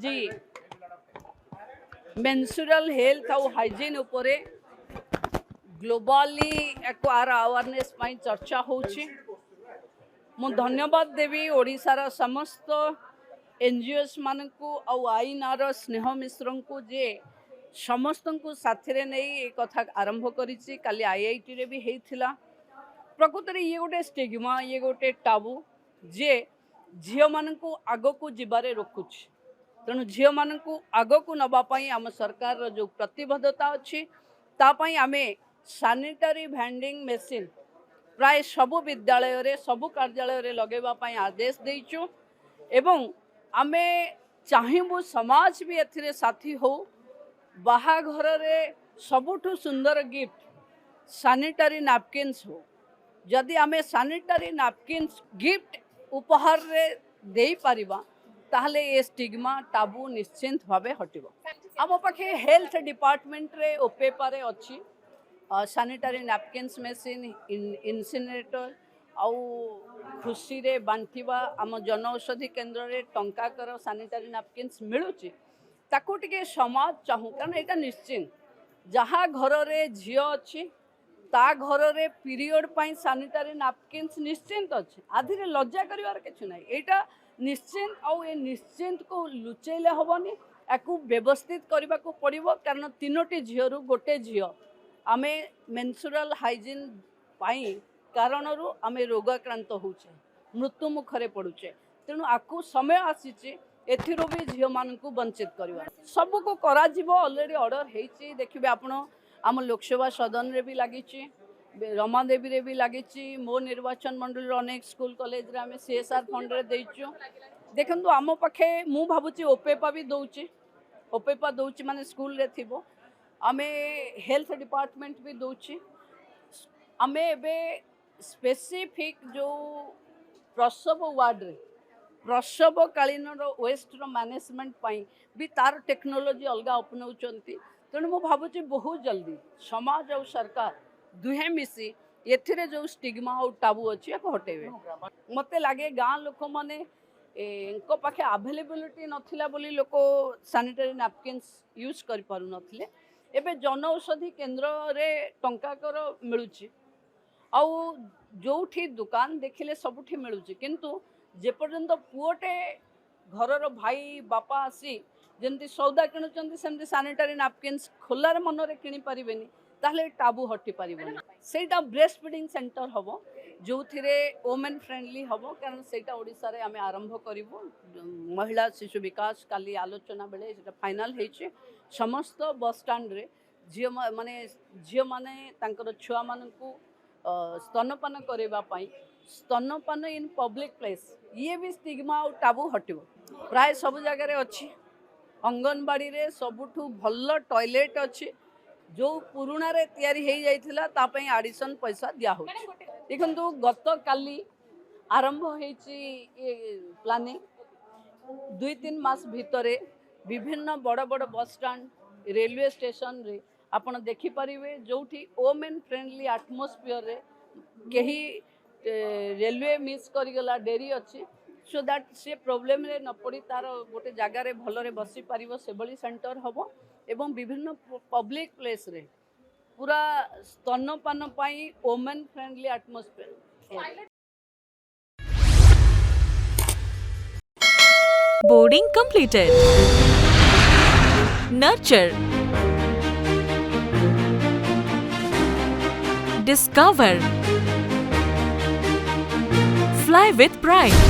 आज menstrual health और hygiene उपरे ग्लोबली एक आर अवेयरनेस पई चर्चा होची। मु धन्यवाद देवी ओडिशार समस्त एनजीओस मानकू और आईनार स्नेह मिश्र को जे समस्त को साथी नहीं कथा आरंभ करी। काली आईआईटी रे भी हेइथिला। प्रकृत में ये गोटे स्टिग्मा, ये गोटे टाबू जे झील मान आग को जीवारे रोकुछ। तेणु झील मान आग को नवापाई आम सरकार जो प्रतिबद्धता अच्छी तापाई आमे सैनिटरी वेंडिंग मशीन प्राय सबु विद्यालय रे सबु कार्यालय रे लगेबा पाई आदेश देइचु एवं आमे चाहिबु समाज भी एथिरे साथी हो। बाहाघर रे सबुठु सुंदर गिफ्ट सैनिटरी नैपकिन्स हो। जदि आमे सैनिटरी नैपकिन्स गिफ्ट उपहार रे देई परिबा ताहले ए स्टिग्मा टाबू निश्चिंत भावे हटिबो। आम पाखे हेल्थ डिपार्टमेंट रे ओपेपारे अछि सैनिटरी नैपकिन्स मशीन इनसिनरेटर आउ खुशी रे बांटिबा आम जनऔषधि केन्द्र रे टंका कर सैनिटरी नैपकिन्स मिलुची ताकू टिके समाज चाहू। कारण एटा निश्चिंत जहाँ घर रे झियो अछि ता घर रे पीरियड पाई सैनिटरी नैपकिन्स निश्चिंत अच्छे। आधि रे लज्जा करिवार किछु नै। एटा निश्चिंत आउ ए निश्चिंत को लुचेले हबनी। याकू व्यवस्थित करबा को पड़िबो। कारण तीनोटी झियो गोटे झियो आमे मेंस्ट्रुअल हाइजीन पाई कारणरू आमे रोगाक्रांत होचे, मृत्यु मुखरे पड़ुचे। तेणु आकू समय आसीचे एथिरो भी झियो मान को वंचित करवा सबू को करा जीवो। ऑलरेडी ऑर्डर हेची। देखिबे आपण आम लोकसभा सदन रे भी लागिची, रमादेवी रे भी लागिची, मो निर्वाचन मंडल अनेक स्कूल कॉलेज रे आमे सीएसआर फंड रे देइचो। देखंतु आम पाखे मु भाबुची ओपेपा भी दउची। ओपेपा दउची माने स्कूल रे थिबो। आमे हेल्थ डिपार्टमेंट भी दउची। आमे एबे स्पेसिफिक जो प्रसव वार्ड रे प्रसव कालीन वेस्ट मैनेजमेंट पाई भी तार टेक्नोलोजी अलग अपनाउचंती। तेणु मु भावुची बहुत जल्दी समाज और सरकार दुहे मिसी एथिरे जो स्टिग्मा और टाबू अच्छी हटेबे। मते लगे गाँ लोक माने इनको पाखे अवेलेबिलिटी नथिला बोली लोक सैनिटरी नैपकिन्स यूज कर पारु नथिले। एबे जनऔषधि केन्द्र रे टंका कर मिलुची आउ जोठी दुकान देखिले सबुठी मिलुची। किंतु जे पर्यंत पुओटे घरर भाई बापा आसी जमती सौदा किणुचंती सेमती सैनिटरी नैपकिन्स खोलार मनरे किनि पारिबेनी ताहले टाबू हटि पारिबेनी। सेटा ब्रेस्ट फीडिंग सेंटर हबो जो थिरे वोमेन फ्रेंडली हबो। कारण सेटा ओडिसा रे आमे आरंभ करिवो। महिला शिशु विकास काली आलोचना बेले सेटा फाइनल हेछि। समस्त बस स्टैंड रे झियो माने तांकर छुआ मानकू स्तनपान करबा पाई स्तनपान इन पब्लिक प्लेस ये भी स्टिग्मा और टाबू हटिबो। प्राय सब जगह रे अछि। अंगनबाड़ी रे सबुठु भल टॉयलेट अछि जो पुराना रे तयारी हे जाइथिला ता पई एडिशन पैसा दिया हो। देखंतु गत काली आरंभ हेछि ये प्लानिंग 2-3 मास भितरे विभिन्न बड़ बड़ बस स्टैंड रेलवे स्टेशन रे आपण देखि परिवे जोठी वोमेन फ्रेंडली एटमॉस्फियर रे केही रेलवे मिस करिगला डेरी अच्छी सो दैट से प्रोब्लेम रे न पड़ी तार गोटे जगह रे भल रे बसी पारिबो सेबली सेंटर हबो। एवं विभिन्न पब्लिक प्लेस रे पूरा स्तनपान पाई women friendly atmosphere. Boarding completed. Nurture. Discover. Fly with pride.